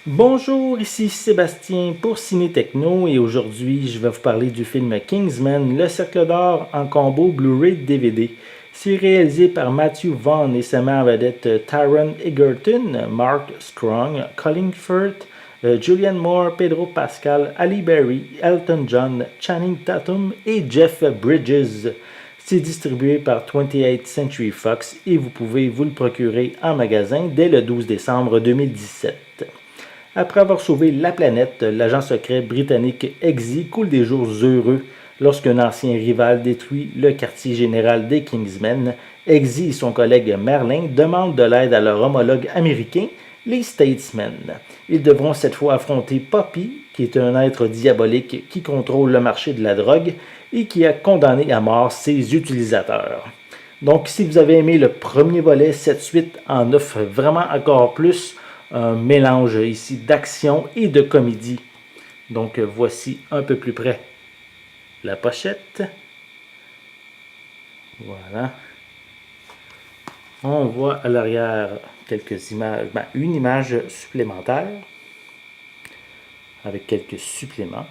Bonjour, ici Sébastien pour Ciné Techno et aujourd'hui je vais vous parler du film Kingsman, Le Cercle d'Or en combo Blu-ray DVD. C'est réalisé par Matthew Vaughn et sa met en vedette Taron Egerton, Mark Strong, Colin Firth, Julianne Moore, Pedro Pascal, Ali Berry, Elton John, Channing Tatum et Jeff Bridges. C'est distribué par 28th Century Fox et vous pouvez vous le procurer en magasin dès le 12 décembre 2017. Après avoir sauvé la planète, l'agent secret britannique Eggsy coule des jours heureux lorsqu'un ancien rival détruit le quartier général des Kingsmen. Eggsy et son collègue Merlin demandent de l'aide à leur homologue américain, les Statesmen. Ils devront cette fois affronter Poppy, qui est un être diabolique qui contrôle le marché de la drogue et qui a condamné à mort ses utilisateurs. Donc, si vous avez aimé le premier volet, cette suite en offre vraiment encore plus un mélange ici d'action et de comédie. Donc, voici un peu plus près la pochette. Voilà. On voit à l'arrière quelques images, une image supplémentaire avec quelques suppléments.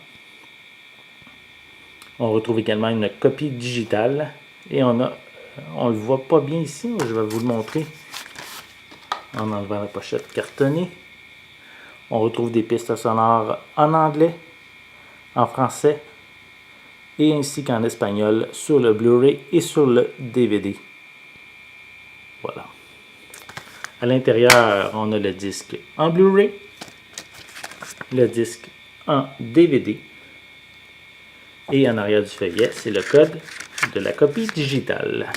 On retrouve également une copie digitale et on le voit pas bien ici, je vais vous le montrer en enlevant la pochette cartonnée. On retrouve des pistes sonores en anglais, en français et ainsi qu'en espagnol sur le Blu-ray et sur le DVD. Voilà. À l'intérieur, on a le disque en Blu-ray, le disque en DVD et en arrière du feuillet, c'est le code de la copie digitale.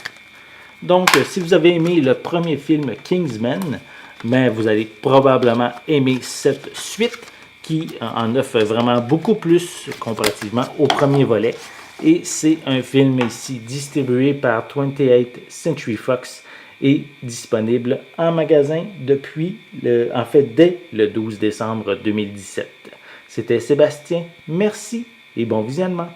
Donc, si vous avez aimé le premier film Kingsman, mais vous allez probablement aimer cette suite qui en offre vraiment beaucoup plus comparativement au premier volet. Et c'est un film ici distribué par 28th Century Fox et disponible en magasin depuis, dès le 12 décembre 2017. C'était Sébastien, merci et bon visionnement.